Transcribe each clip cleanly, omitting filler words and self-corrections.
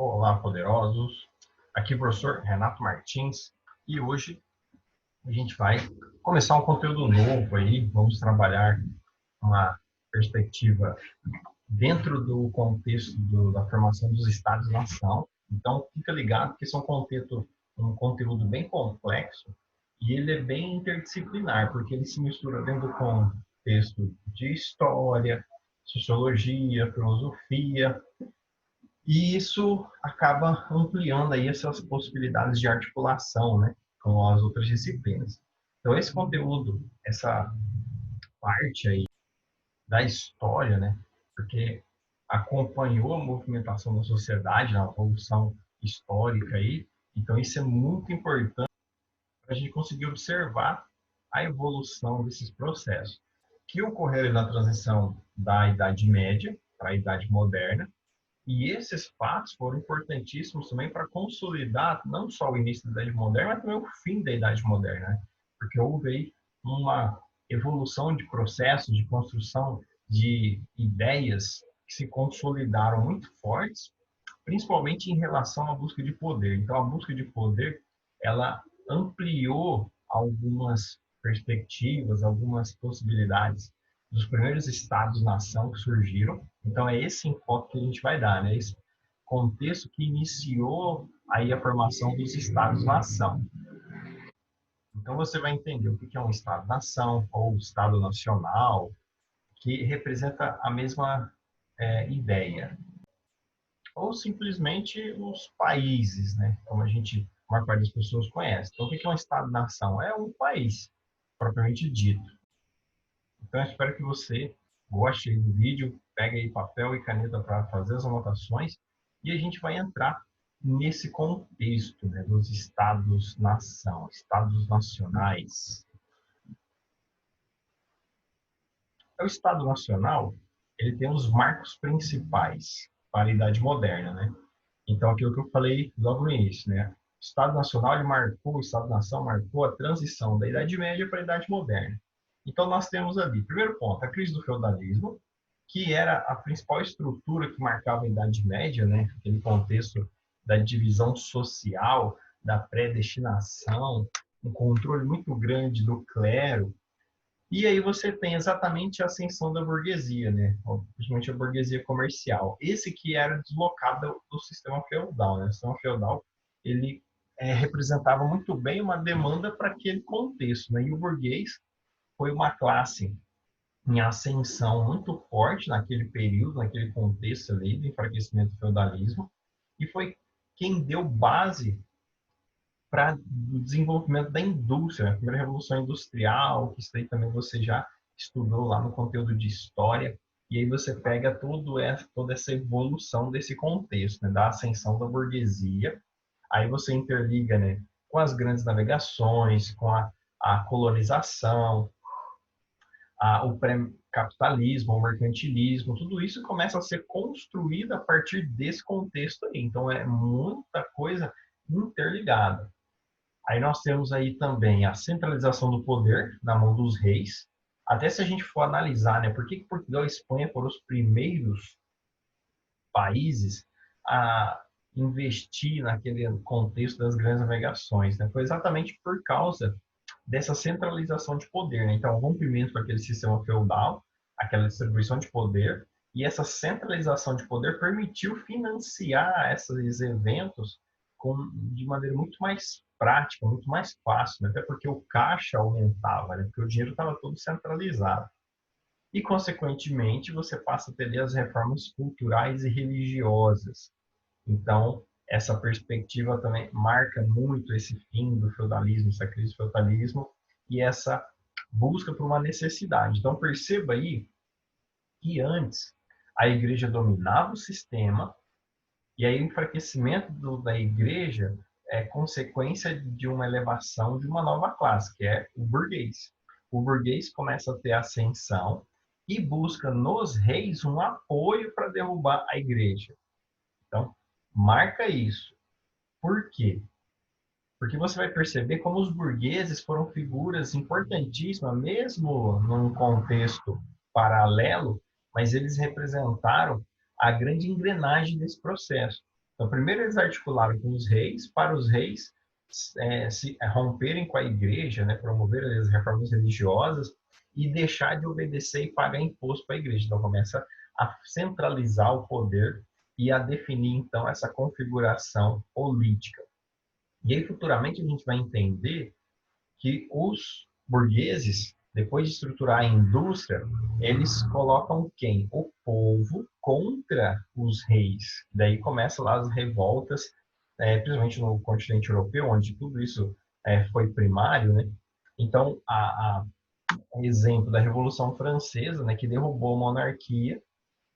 Olá, poderosos! Aqui é o professor Renato Martins e hoje a gente vai começar um conteúdo novo aí. Vamos trabalhar uma perspectiva dentro do contexto da formação dos Estados-nação. Então, fica ligado que esse é um conteúdo bem complexo e ele é bem interdisciplinar, porque ele se mistura dentro do contexto de história, sociologia, filosofia, e isso acaba ampliando aí essas possibilidades de articulação, né, com as outras disciplinas. Então, esse conteúdo, essa parte aí da história, né, porque acompanhou a movimentação da sociedade, a evolução histórica aí, então isso é muito importante para a gente conseguir observar a evolução desses processos que ocorreram na transição da Idade Média para a Idade Moderna. E esses fatos foram importantíssimos também para consolidar não só o início da Idade Moderna, mas também o fim da Idade Moderna, né? Porque houve aí uma evolução de processos, de construção de ideias que se consolidaram muito fortes, principalmente em relação à busca de poder. Então, a busca de poder, ela ampliou algumas perspectivas, algumas possibilidades dos primeiros estados-nação que surgiram. Então, é esse enfoque que a gente vai dar, né? Esse contexto que iniciou aí a formação dos estados-nação. Então, você vai entender o que é um estado-nação ou estado nacional, que representa a mesma ideia. Ou simplesmente os países, né? Como a maior parte das pessoas conhece. Então, o que é um estado-nação? É um país, propriamente dito. Então, eu espero que você goste do vídeo, pegue aí papel e caneta para fazer as anotações e a gente vai entrar nesse contexto, né, dos estados-nação, estados nacionais. O Estado Nacional, ele tem os marcos principais para a Idade Moderna, né? Então, aquilo que eu falei logo no início, né? O Estado Nacional, o Estado-nação marcou a transição da Idade Média para a Idade Moderna. Então, nós temos ali, primeiro ponto, a crise do feudalismo, que era a principal estrutura que marcava a Idade Média, né? Aquele contexto da divisão social, da predestinação, um controle muito grande do clero. E aí você tem exatamente a ascensão da burguesia, né? Principalmente a burguesia comercial. Esse que era deslocado do sistema feudal, né? O sistema feudal, ele representava muito bem uma demanda para aquele contexto, né? E o burguês foi uma classe em ascensão muito forte naquele período, naquele contexto ali do enfraquecimento do feudalismo, e foi quem deu base para o desenvolvimento da indústria, a primeira revolução industrial, que isso aí também você já estudou lá no conteúdo de história, e aí você pega toda essa evolução desse contexto, né, da ascensão da burguesia, aí você interliga, né, com as grandes navegações, com a colonização, o pré-capitalismo, o mercantilismo, tudo isso começa a ser construído a partir desse contexto aí. Então, é muita coisa interligada. Aí nós temos aí também a centralização do poder na mão dos reis. Até se a gente for analisar, né, por que Portugal e Espanha foram os primeiros países a investir naquele contexto das grandes navegações, né? Foi exatamente por causa dessa centralização de poder, né? Então, o rompimento com aquele sistema feudal, aquela distribuição de poder, e essa centralização de poder permitiu financiar esses eventos de maneira muito mais prática, muito mais fácil, né? Até porque o caixa aumentava, né? Porque o dinheiro estava todo centralizado. E, consequentemente, você passa a ter ali as reformas culturais e religiosas. Então, essa perspectiva também marca muito esse fim do feudalismo, essa crise do feudalismo e essa busca por uma necessidade. Então, perceba aí que antes a igreja dominava o sistema e aí o enfraquecimento da igreja é consequência de uma elevação de uma nova classe, que é o burguês. O burguês começa a ter ascensão e busca nos reis um apoio para derrubar a igreja. Então, marca isso. Por quê? Porque você vai perceber como os burgueses foram figuras importantíssimas, mesmo num contexto paralelo, mas eles representaram a grande engrenagem desse processo. Então, primeiro eles articularam com os reis, para os reis se romperem com a igreja, né, promover as reformas religiosas e deixar de obedecer e pagar imposto para a igreja. Então, começa a centralizar o poder e a definir, então, essa configuração política. E aí, futuramente, a gente vai entender que os burgueses, depois de estruturar a indústria, eles colocam quem? O povo contra os reis. Daí começam lá as revoltas, principalmente no continente europeu, onde tudo isso foi primário, né? Então, exemplo da Revolução Francesa, né, que derrubou a monarquia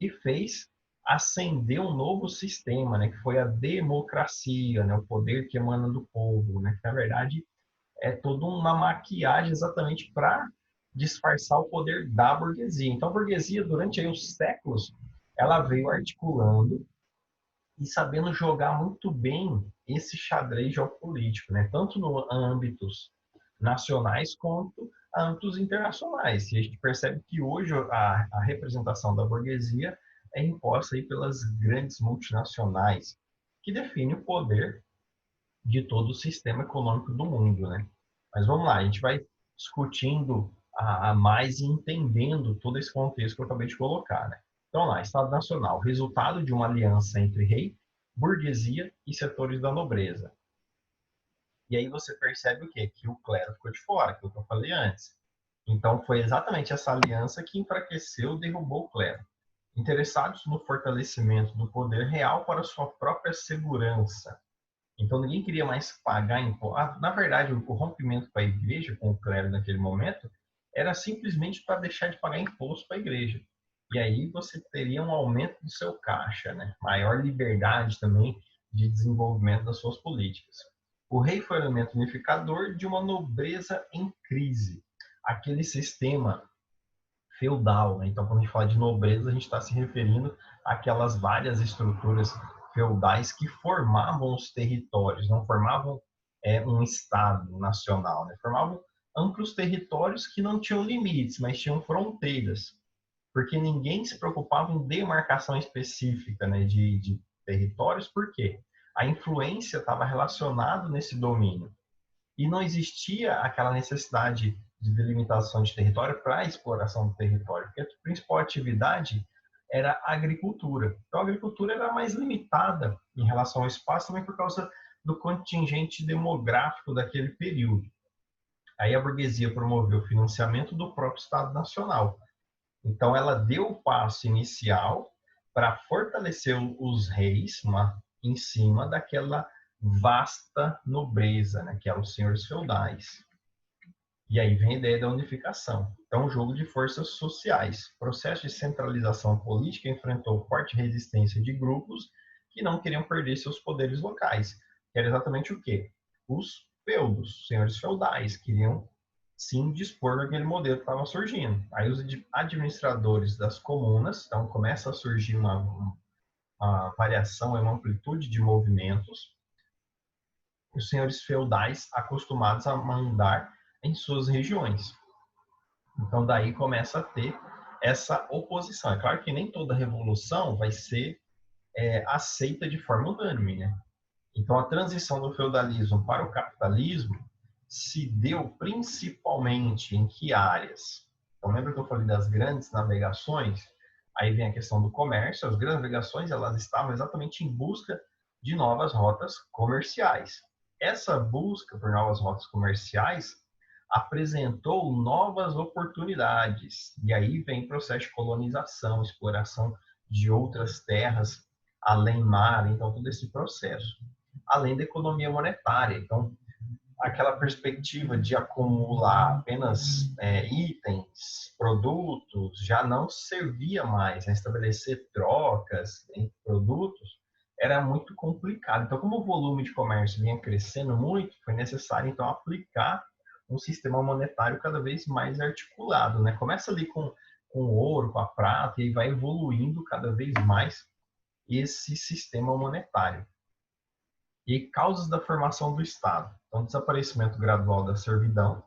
e fez ascender um novo sistema, né, que foi a democracia, né, o poder que emana do povo, né, que na verdade é toda uma maquiagem exatamente para disfarçar o poder da burguesia. Então, a burguesia, durante aí os séculos, ela veio articulando e sabendo jogar muito bem esse xadrez geopolítico, né? Tanto no âmbitos nacionais quanto âmbitos internacionais. E a gente percebe que hoje a representação da burguesia é imposta aí pelas grandes multinacionais, que define o poder de todo o sistema econômico do mundo, né? Mas vamos lá, a gente vai discutindo a mais e entendendo todo esse contexto que eu acabei de colocar, né? Então lá, Estado Nacional, resultado de uma aliança entre rei, burguesia e setores da nobreza. E aí você percebe o quê? Que o clero ficou de fora, que é o que eu falei antes. Então foi exatamente essa aliança que enfraqueceu e derrubou o clero. Interessados no fortalecimento do poder real para sua própria segurança. Então ninguém queria mais pagar imposto. Na verdade, o rompimento com a igreja, com o clero naquele momento, era simplesmente para deixar de pagar imposto para a igreja. E aí você teria um aumento do seu caixa, né? Maior liberdade também de desenvolvimento das suas políticas. O rei foi o elemento unificador de uma nobreza em crise. Aquele sistema feudal, né? Então, quando a gente fala de nobreza, a gente está se referindo àquelas várias estruturas feudais que formavam os territórios, não formavam um estado nacional, né? Formavam amplos territórios que não tinham limites, mas tinham fronteiras, porque ninguém se preocupava em demarcação específica, né, de territórios, porque a influência estava relacionada nesse domínio e não existia aquela necessidade de delimitação de território para a exploração do território, porque a principal atividade era a agricultura. Então, a agricultura era mais limitada em relação ao espaço, também por causa do contingente demográfico daquele período. Aí a burguesia promoveu o financiamento do próprio Estado Nacional. Então, ela deu o passo inicial para fortalecer os reis em cima daquela vasta nobreza, né, que eram os senhores feudais. E aí vem a ideia da unificação. Então, um jogo de forças sociais. O processo de centralização política enfrentou forte resistência de grupos que não queriam perder seus poderes locais. Que era exatamente o quê? Os feudos, senhores feudais, queriam sim dispor daquele modelo que estava surgindo. Aí os administradores das comunas, então começa a surgir uma variação, uma amplitude de movimentos. Os senhores feudais acostumados a mandar em suas regiões. Então, daí começa a ter essa oposição. É claro que nem toda revolução vai ser aceita de forma unânime, né? Então, a transição do feudalismo para o capitalismo se deu principalmente em que áreas? Então, lembra que eu falei das grandes navegações? Aí vem a questão do comércio. As grandes navegações, elas estavam exatamente em busca de novas rotas comerciais. Essa busca por novas rotas comerciais apresentou novas oportunidades. E aí vem o processo de colonização, exploração de outras terras além mar, então todo esse processo. Além da economia monetária. Então, aquela perspectiva de acumular apenas itens, produtos, já não servia mais. Né? Estabelecer trocas entre produtos era muito complicado. Então, como o volume de comércio vinha crescendo muito, foi necessário, então, aplicar um sistema monetário cada vez mais articulado. Né? Começa ali com o ouro, com a prata, e vai evoluindo cada vez mais esse sistema monetário. E causas da formação do Estado. Então, desaparecimento gradual da servidão,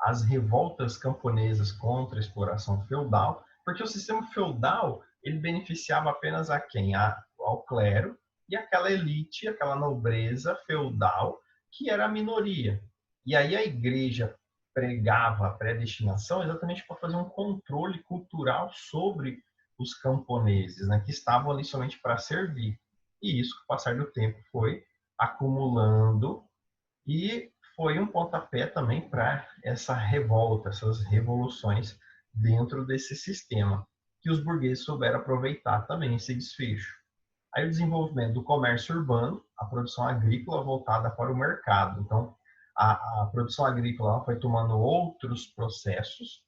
as revoltas camponesas contra a exploração feudal, porque o sistema feudal ele beneficiava apenas a quem? Ao clero e aquela elite, aquela nobreza feudal, que era a minoria. E aí a igreja pregava a predestinação exatamente para fazer um controle cultural sobre os camponeses, né, que estavam ali somente para servir. E isso, com o passar do tempo, foi acumulando e foi um pontapé também para essa revolta, essas revoluções dentro desse sistema, que os burgueses souberam aproveitar também esse desfecho. Aí o desenvolvimento do comércio urbano, a produção agrícola voltada para o mercado. Então, a produção agrícola foi tomando outros processos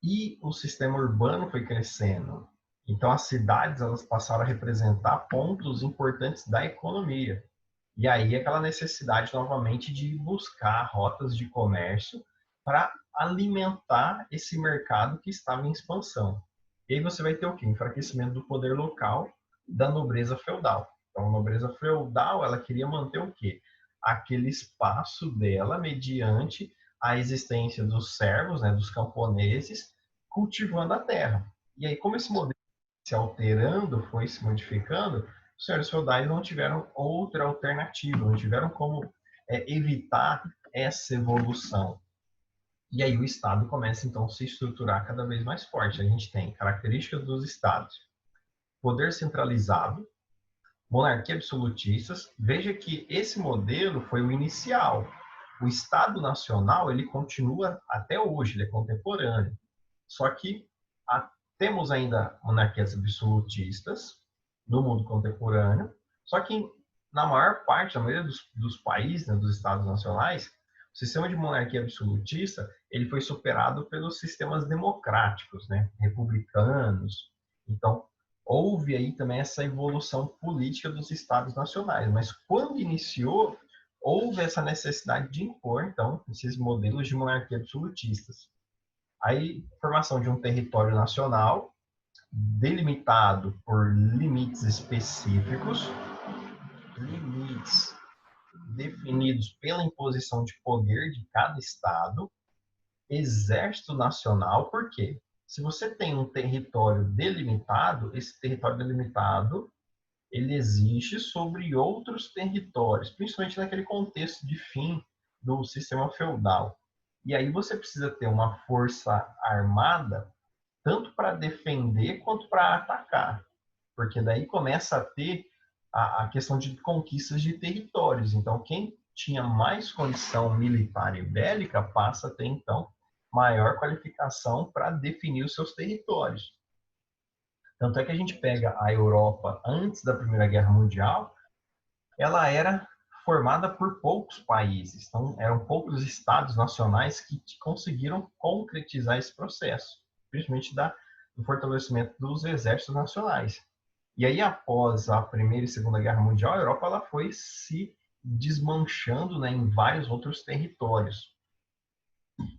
e o sistema urbano foi crescendo. Então, as cidades elas passaram a representar pontos importantes da economia. E aí aquela necessidade novamente de buscar rotas de comércio para alimentar esse mercado que estava em expansão. E aí você vai ter o quê? Enfraquecimento do poder local da nobreza feudal. Então, a nobreza feudal, ela queria manter o quê? Aquele espaço dela mediante a existência dos servos, né, dos camponeses, cultivando a terra. E aí, como esse modelo se alterando, foi se modificando, os senhores feudais não tiveram outra alternativa, não tiveram como evitar essa evolução. E aí o Estado começa, então, a se estruturar cada vez mais forte. A gente tem características dos Estados: poder centralizado, monarquia absolutistas. Veja que esse modelo foi o inicial. O Estado Nacional, ele continua até hoje, ele é contemporâneo. Só que temos ainda monarquias absolutistas no mundo contemporâneo, só que na maior parte, na maioria dos países, né, dos estados nacionais, o sistema de monarquia absolutista ele foi superado pelos sistemas democráticos, né, republicanos. Então, houve aí também essa evolução política dos estados nacionais, mas quando iniciou, houve essa necessidade de impor, então, esses modelos de monarquia absolutistas. Aí, formação de um território nacional, delimitado por limites específicos, limites definidos pela imposição de poder de cada estado, exército nacional, por quê? Se você tem um território delimitado, esse território delimitado ele existe sobre outros territórios, principalmente naquele contexto de fim do sistema feudal. E aí você precisa ter uma força armada tanto para defender quanto para atacar, porque daí começa a ter a questão de conquistas de territórios. Então, quem tinha mais condição militar e bélica passa a ter, então, maior qualificação para definir os seus territórios. Tanto é que a gente pega a Europa antes da Primeira Guerra Mundial, ela era formada por poucos países, então eram poucos estados nacionais que conseguiram concretizar esse processo, principalmente do fortalecimento dos exércitos nacionais. E aí, após a Primeira e Segunda Guerra Mundial, a Europa ela foi se desmanchando, né, em vários outros territórios.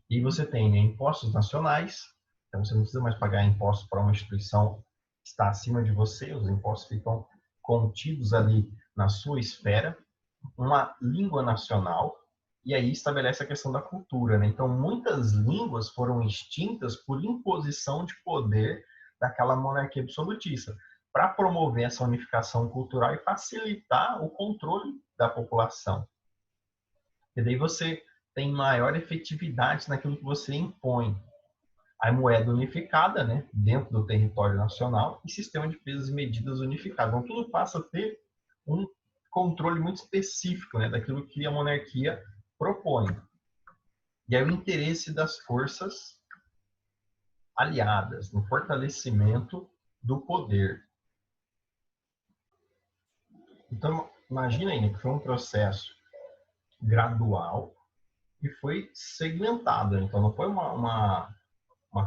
E você tem, né, impostos nacionais, então você não precisa mais pagar impostos para uma instituição que está acima de você, os impostos ficam contidos ali na sua esfera, uma língua nacional, e aí estabelece a questão da cultura, né? Então, muitas línguas foram extintas por imposição de poder daquela monarquia absolutista, para promover essa unificação cultural e facilitar o controle da população. E daí você tem maior efetividade naquilo que você impõe. A moeda unificada, né, dentro do território nacional, e sistema de pesos e medidas unificado. Então, tudo passa a ter um controle muito específico, né, daquilo que a monarquia propõe. E aí o interesse das forças aliadas no fortalecimento do poder. Então, imagina aí, né, que foi um processo gradual e foi segmentado. Então, não foi uma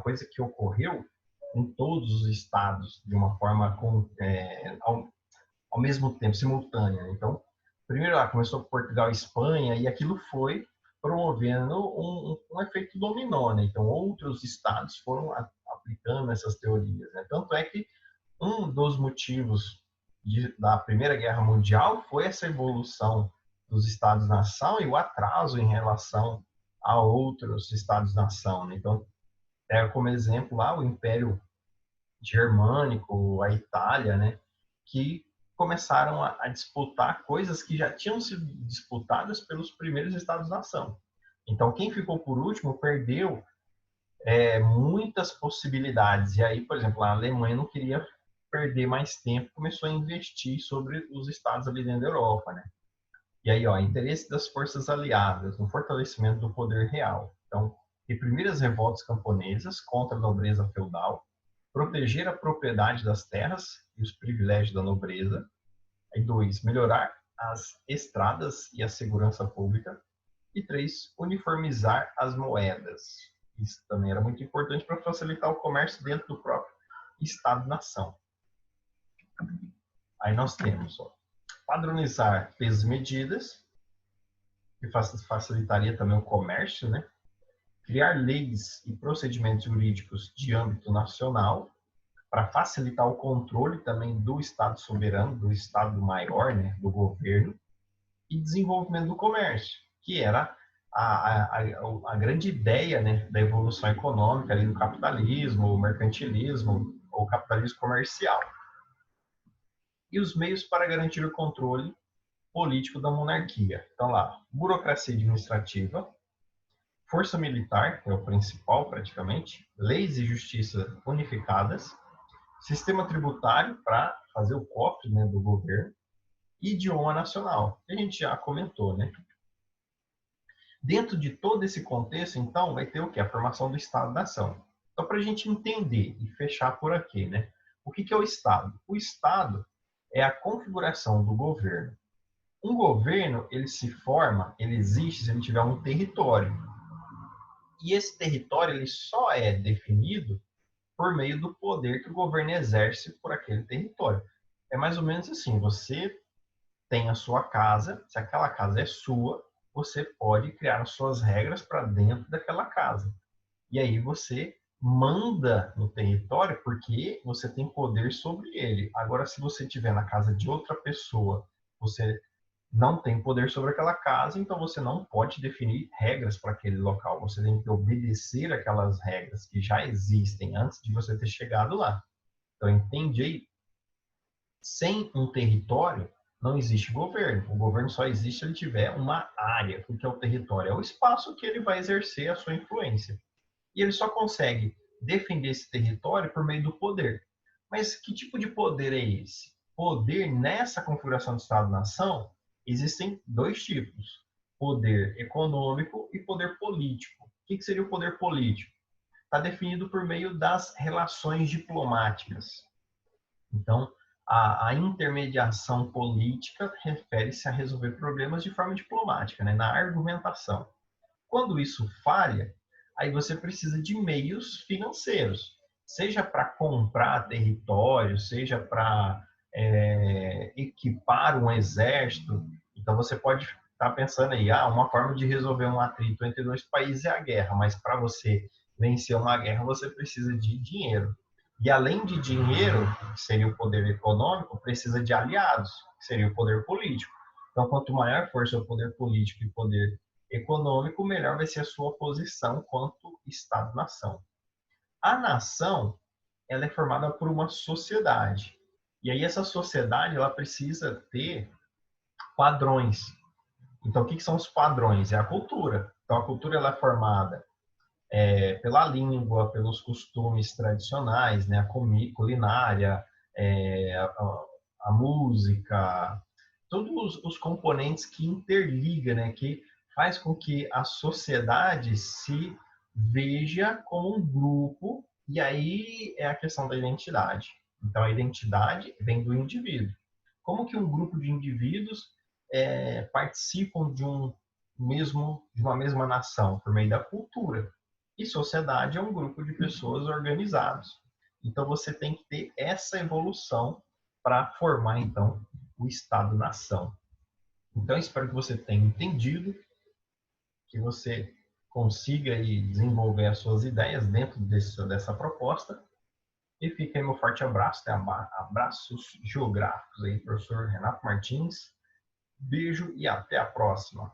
coisa que ocorreu em todos os estados de uma forma ao mesmo tempo, simultânea. Então, primeiro lá começou Portugal e Espanha e aquilo foi promovendo um efeito dominó, né? Então, outros estados foram aplicando essas teorias, né? Tanto é que um dos motivos da Primeira Guerra Mundial foi essa evolução dos estados-nação e o atraso em relação a outros estados-nação, né? Então, pega como exemplo lá o Império Germânico, a Itália, né, que começaram a disputar coisas que já tinham sido disputadas pelos primeiros Estados-nação. Então, quem ficou por último perdeu muitas possibilidades. E aí, por exemplo, a Alemanha não queria perder mais tempo, começou a investir sobre os estados ali dentro da Europa, né? E aí, ó, interesse das forças aliadas no fortalecimento do poder real. Então, reprimir as revoltas camponesas contra a nobreza feudal, proteger a propriedade das terras e os privilégios da nobreza. Aí, 2, melhorar as estradas e a segurança pública. E 3, uniformizar as moedas. Isso também era muito importante para facilitar o comércio dentro do próprio Estado-nação. Aí nós temos, ó, padronizar pesos e medidas, que facilitaria também o comércio, né? Criar leis e procedimentos jurídicos de âmbito nacional, para facilitar o controle também do Estado soberano, do Estado maior, né, do governo, e desenvolvimento do comércio, que era a grande ideia, né, da evolução econômica ali do capitalismo, o mercantilismo, ou capitalismo comercial. E os meios para garantir o controle político da monarquia. Então lá, burocracia administrativa, força militar, que é o principal praticamente, leis e justiça unificadas, sistema tributário para fazer o cofre, né, do governo, e idioma nacional, que a gente já comentou, né? Dentro de todo esse contexto, então, vai ter o quê? A formação do Estado-nação. Então, para a gente entender e fechar por aqui, né? O que é o Estado? O Estado é a configuração do governo. Um governo, ele se forma, ele existe se ele tiver um território. E esse território, ele só é definido por meio do poder que o governo exerce por aquele território. É mais ou menos assim, você tem a sua casa, se aquela casa é sua, você pode criar as suas regras para dentro daquela casa. E aí você manda no território porque você tem poder sobre ele. Agora, se você estiver na casa de outra pessoa, você não tem poder sobre aquela casa, então você não pode definir regras para aquele local. Você tem que obedecer aquelas regras que já existem antes de você ter chegado lá. Então, entende aí? Sem um território, não existe governo. O governo só existe se ele tiver uma área. O que é o território? É o espaço que ele vai exercer a sua influência. E ele só consegue defender esse território por meio do poder. Mas que tipo de poder é esse? Poder nessa configuração de Estado-nação, existem dois tipos: poder econômico e poder político. O que seria o poder político? Está definido por meio das relações diplomáticas. Então, a intermediação política refere-se a resolver problemas de forma diplomática, né, na argumentação. Quando isso falha, aí você precisa de meios financeiros, seja para comprar território, seja para equipar um exército. Então você pode estar pensando aí, uma forma de resolver um atrito entre dois países é a guerra, mas para você vencer uma guerra você precisa de dinheiro. E além de dinheiro, que seria o poder econômico, precisa de aliados, que seria o poder político. Então, quanto maior for seu poder político e poder econômico, melhor vai ser a sua posição quanto Estado-nação. A nação, ela é formada por uma sociedade. E aí essa sociedade, ela precisa ter padrões. Então, o que são os padrões? É a cultura. Então, a cultura ela é formada pela língua, pelos costumes tradicionais, né? A culinária, a música, todos os componentes que interligam, né? Que faz com que a sociedade se veja como um grupo, e aí é a questão da identidade. Então, a identidade vem do indivíduo. Como que um grupo de indivíduos participam de uma mesma nação? Por meio da cultura. E sociedade é um grupo de pessoas organizados. Então, você tem que ter essa evolução para formar, então, o Estado-nação. Então, espero que você tenha entendido, que você consiga aí desenvolver as suas ideias dentro dessa proposta. E fica aí meu forte abraço, abraços geográficos aí, professor Renato Martins. Beijo e até a próxima.